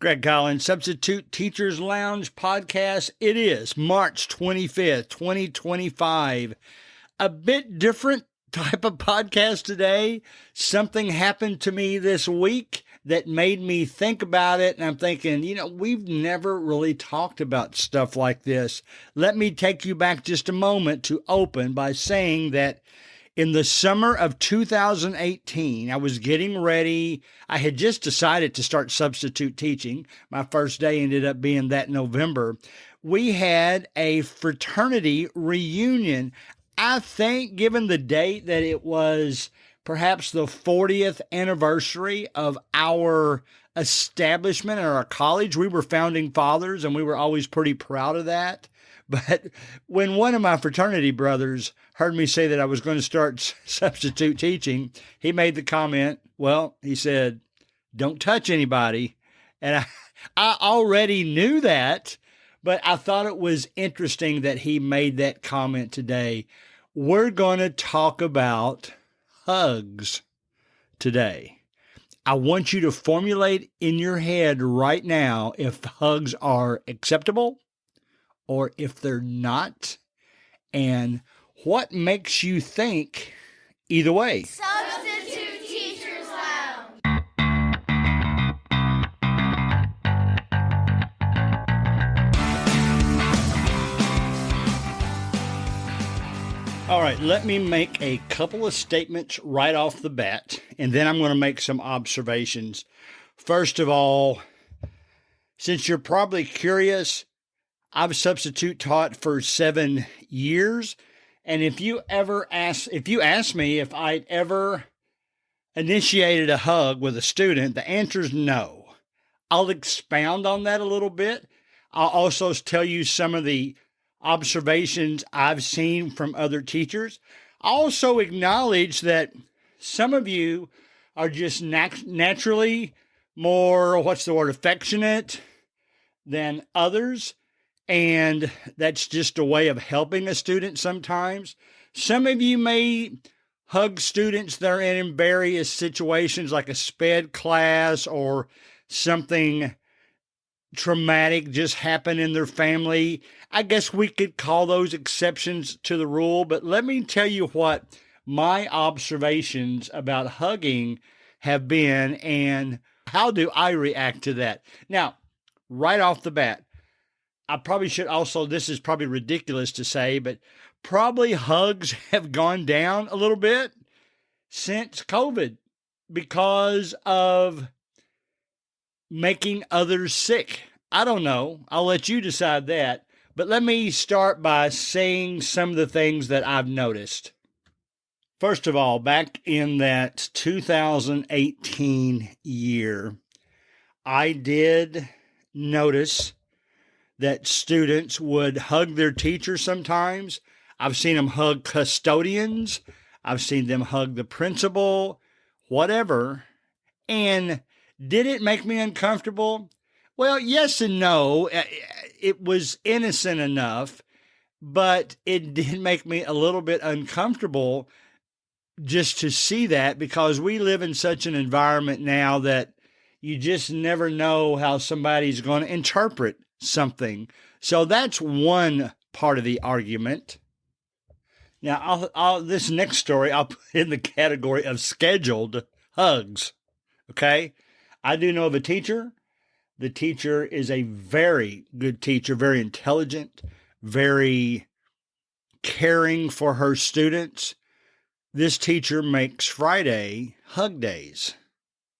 Greg Collins, Substitute Teachers Lounge podcast. It is March 25th, 2025. A bit different type of podcast today. Something happened to me this week that made me think about it. And I'm thinking, we've never really talked about stuff like this. Let me take you back just a moment to open by saying that in the summer of 2018, I was getting ready. I had just decided to start substitute teaching. My first day ended up being that November. We had a fraternity reunion. I think, given the date, that it was perhaps the 40th anniversary of our establishment at our college. We were founding fathers, and we were always pretty proud of that. But when one of my fraternity brothers heard me say that I was going to start substitute teaching, he made the comment, he said, "Don't touch anybody." And I already knew that, but I thought it was interesting that he made that comment today. We're going to talk about hugs today. I want you to formulate in your head right now if hugs are acceptable or if they're not, and what makes you think either way. Substitute Teachers Lounge. All right, let me make a couple of statements right off the bat, and then I'm going to make some observations. First of all, since you're probably curious, I've substitute taught for 7 years. And if you ask me if I'd ever initiated a hug with a student, the answer is no. I'll expound on that a little bit. I'll also tell you some of the observations I've seen from other teachers. I also acknowledge that some of you are just naturally more, affectionate than others. And that's just a way of helping a student sometimes. Some of you may hug students that are in various situations like a SPED class or something traumatic just happened in their family. I guess we could call those exceptions to the rule, but let me tell you what my observations about hugging have been and how do I react to that. Now, right off the bat, I probably should also, this is probably ridiculous to say, but probably hugs have gone down a little bit since COVID because of making others sick. I don't know. I'll let you decide that. But let me start by saying some of the things that I've noticed. First of all, back in that 2018 year, I did notice that students would hug their teachers sometimes. I've seen them hug custodians. I've seen them hug the principal, whatever. And did it make me uncomfortable? Well, yes and no. It was innocent enough, but it did make me a little bit uncomfortable just to see that, because we live in such an environment now that you just never know how somebody's going to interpret something. So that's one part of the argument. Now, this next story, I'll put in the category of scheduled hugs. Okay? I do know of a teacher. The teacher is a very good teacher, very intelligent, very caring for her students. This teacher makes Friday hug days.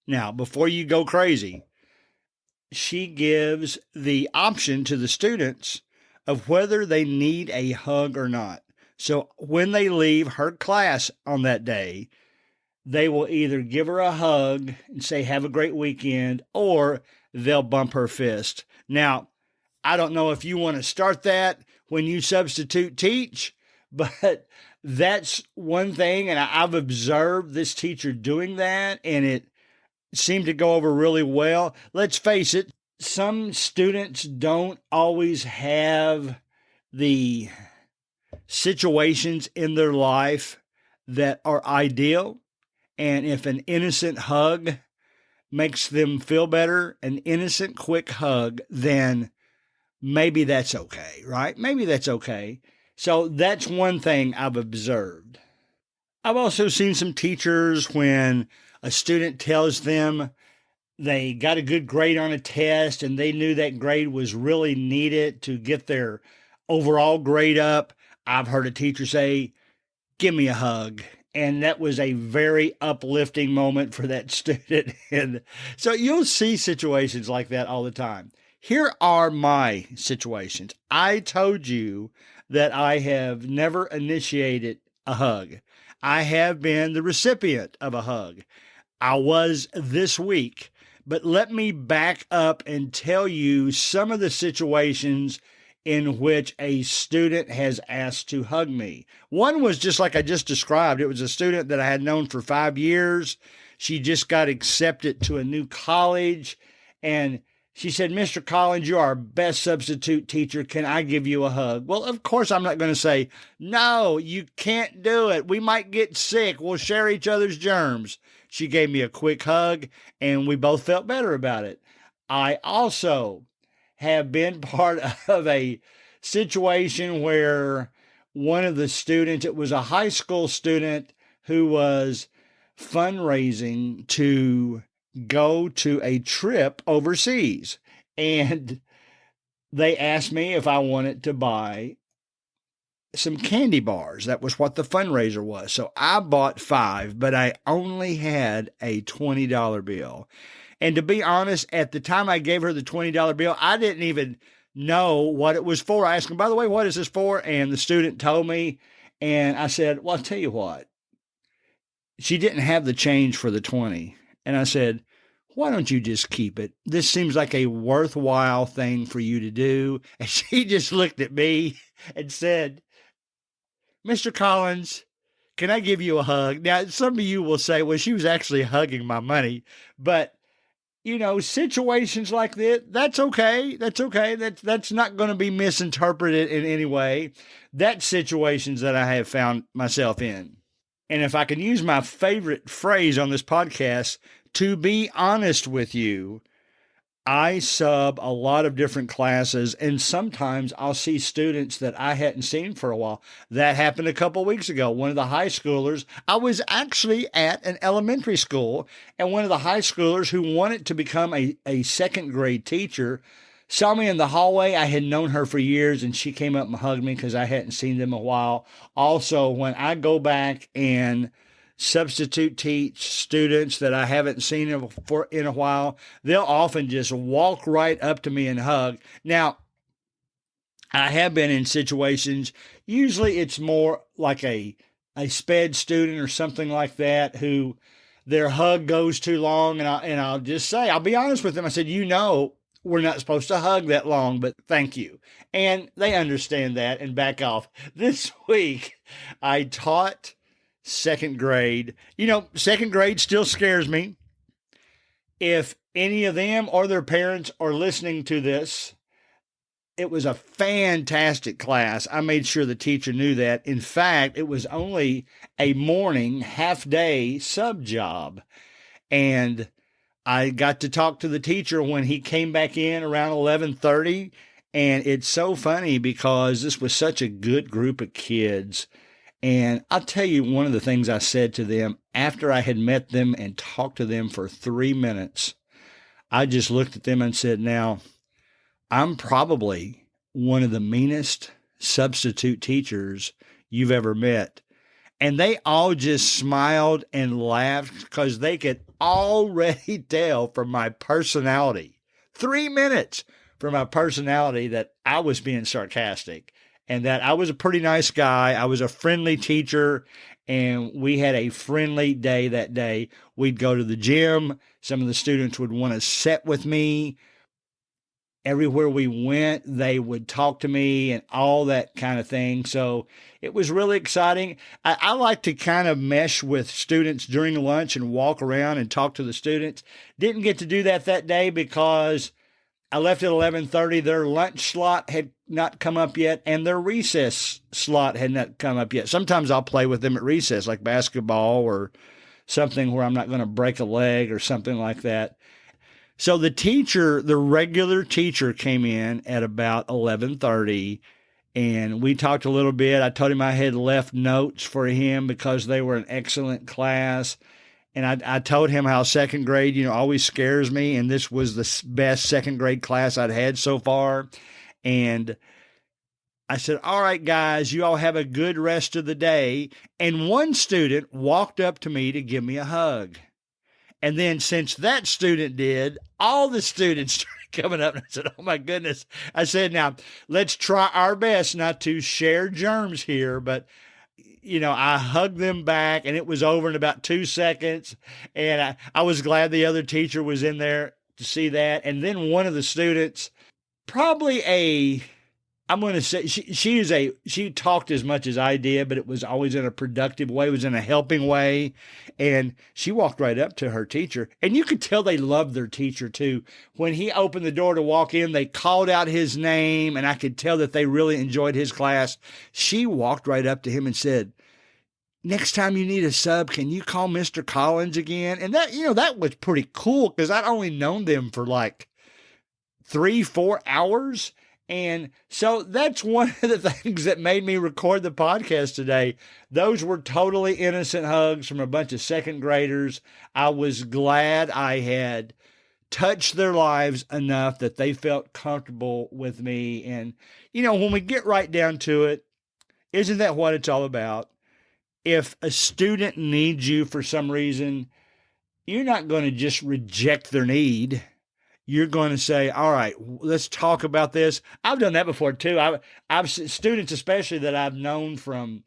Now, before you go crazy, she gives the option to the students of whether they need a hug or not. So when they leave her class on that day, they will either give her a hug and say, "Have a great weekend," or they'll bump her fist. Now, I don't know if you want to start that when you substitute teach, but that's one thing. And I've observed this teacher doing that, and it seemed to go over really well. Let's face it, some students don't always have the situations in their life that are ideal. And if an innocent hug makes them feel better, an innocent, quick hug, then maybe that's okay, right? Maybe that's okay. So that's one thing I've observed. I've also seen some teachers when a student tells them they got a good grade on a test and they knew that grade was really needed to get their overall grade up. I've heard a teacher say, "Give me a hug." And that was a very uplifting moment for that student. And so you'll see situations like that all the time. Here are my situations. I told you that I have never initiated a hug. I have been the recipient of a hug. I was this week. But let me back up and tell you some of the situations in which a student has asked to hug me. One was just like I just described. It was a student that I had known for 5 years. She just got accepted to a new college, and she said, "Mr. Collins, you are our best substitute teacher. Can I give you a hug?" Well, of course, I'm not going to say, "No, you can't do it. We might get sick. We'll share each other's germs." She gave me a quick hug, and we both felt better about it. I also have been part of a situation where one of the students, it was a high school student who was fundraising to go to a trip overseas. And they asked me if I wanted to buy some candy bars. That was what the fundraiser was. So I bought 5, but I only had a $20 bill. And to be honest, at the time I gave her the $20 bill, I didn't even know what it was for. I asked him, "By the way, what is this for?" And the student told me, and I said, "Well, I'll tell you what." She didn't have the change for the 20. And I said, "Why don't you just keep it? This seems like a worthwhile thing for you to do." And she just looked at me and said, "Mr. Collins, can I give you a hug?" Now, some of you will say, well, she was actually hugging my money. But, situations like this, that's okay. That's okay. That's not going to be misinterpreted in any way. That's situations that I have found myself in. And if I can use my favorite phrase on this podcast, to be honest with you, I sub a lot of different classes, and sometimes I'll see students that I hadn't seen for a while. That happened a couple of weeks ago. One of the high schoolers, I was actually at an elementary school, and one of the high schoolers who wanted to become a second grade teacher saw me in the hallway. I had known her for years, and she came up and hugged me because I hadn't seen them in a while. Also, when I go back and substitute teach students that I haven't seen in a while, they'll often just walk right up to me and hug. Now, I have been in situations, usually it's more like a sped student or something like that, who their hug goes too long, and I'll just say, I'll be honest with them. I said, we're not supposed to hug that long, but thank you. And they understand that and back off. This week, I taught second grade. Second grade still scares me. If any of them or their parents are listening to this, it was a fantastic class. I made sure the teacher knew that. In fact, it was only a morning, half-day sub job. And I got to talk to the teacher when he came back in around 11:30. And it's so funny because this was such a good group of kids. And I'll tell you one of the things I said to them after I had met them and talked to them for 3 minutes. I just looked at them and said, "Now, I'm probably one of the meanest substitute teachers you've ever met." And they all just smiled and laughed because they could already tell from my personality, 3 minutes from my personality, that I was being sarcastic. And that I was a pretty nice guy. I was a friendly teacher, and we had a friendly day that day. We'd go to the gym. Some of the students would want to sit with me. Everywhere we went, they would talk to me and all that kind of thing. So it was really exciting. I like to kind of mesh with students during lunch and walk around and talk to the students. Didn't get to do that day because I left at 11:30. Their lunch slot had not come up yet, and their recess slot had not come up yet. Sometimes I'll play with them at recess, like basketball or something where I'm not going to break a leg or something like that. So the regular teacher came in at about 11:30, and we talked a little bit. I told him I had left notes for him because they were an excellent class. And I told him how second grade, always scares me. And this was the best second grade class I'd had so far. And I said, all right, guys, you all have a good rest of the day. And one student walked up to me to give me a hug. And then since that student did, all the students started coming up. And I said, oh, my goodness. I said, now, let's try our best not to share germs here. But I hugged them back, and it was over in about 2 seconds. And I was glad the other teacher was in there to see that. And then one of the students, probably I'm going to say she talked as much as I did, but it was always in a productive way. It was in a helping way. And she walked right up to her teacher. And you could tell they loved their teacher too. When he opened the door to walk in, they called out his name, and I could tell that they really enjoyed his class. She walked right up to him and said, next time you need a sub, can you call Mr. Collins again? And that was pretty cool because I'd only known them for like 3-4 hours. And so that's one of the things that made me record the podcast today. Those were totally innocent hugs from a bunch of second graders. I was glad I had touched their lives enough that they felt comfortable with me. And, when we get right down to it, isn't that what it's all about? If a student needs you for some reason, you're not going to just reject their need. You're going to say, all right, let's talk about this. I've done that before too. I've students, especially that I've known from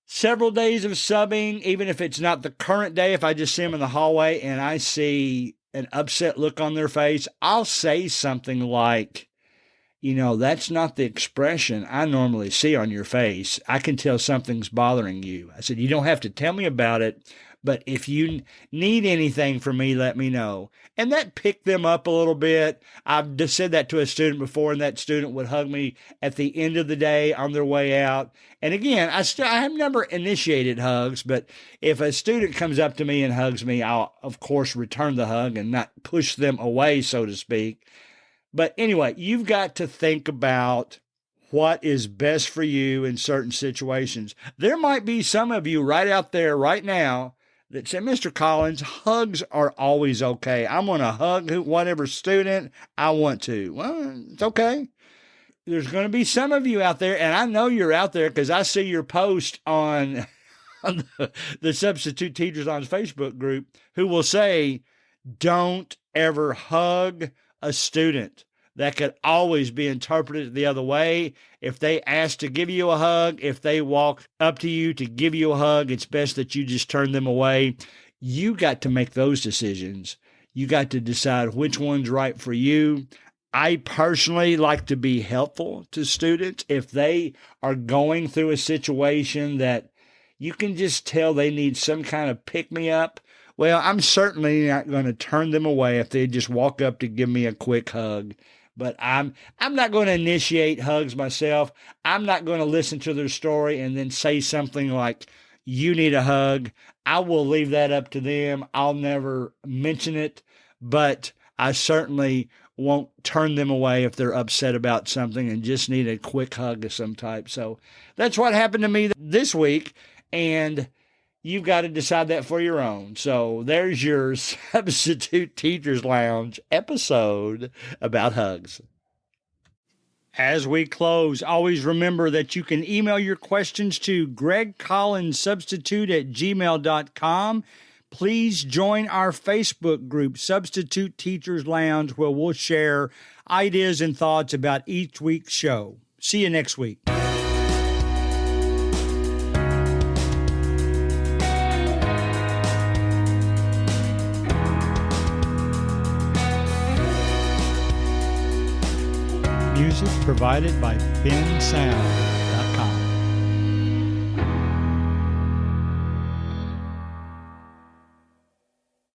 several days of subbing, even if it's not the current day, if I just see them in the hallway and I see an upset look on their face, I'll say something like, that's not the expression I normally see on your face. I can tell something's bothering you. I said, you don't have to tell me about it, but if you need anything from me, let me know. And that picked them up a little bit. I've just said that to a student before, and that student would hug me at the end of the day on their way out. And again, I have never initiated hugs, but if a student comes up to me and hugs me, I'll, of course, return the hug and not push them away, so to speak. But anyway, you've got to think about what is best for you in certain situations. There might be some of you right out there right now that say, Mr. Collins, hugs are always okay. I'm going to hug whatever student I want to. Well, it's okay. There's going to be some of you out there, and I know you're out there because I see your post on the Substitute Teachers Lounge Facebook group, who will say, don't ever hug a student. That could always be interpreted the other way. If they ask to give you a hug, if they walk up to you to give you a hug, it's best that you just turn them away. You got to make those decisions. You got to decide which one's right for you. I personally like to be helpful to students. If they are going through a situation that you can just tell they need some kind of pick-me-up, well, I'm certainly not going to turn them away if they just walk up to give me a quick hug. But I'm not going to initiate hugs myself. I'm not going to listen to their story and then say something like, you need a hug. I will leave that up to them. I'll never mention it, but I certainly won't turn them away if they're upset about something and just need a quick hug of some type. So that's what happened to me this week, and you've got to decide that for your own. So there's your Substitute Teachers Lounge episode about hugs. As we close, always remember that you can email your questions to gregcollinssubstitute@gmail.com. Please join our Facebook group, Substitute Teachers Lounge, where we'll share ideas and thoughts about each week's show. See you next week. Music provided by Ben Sound.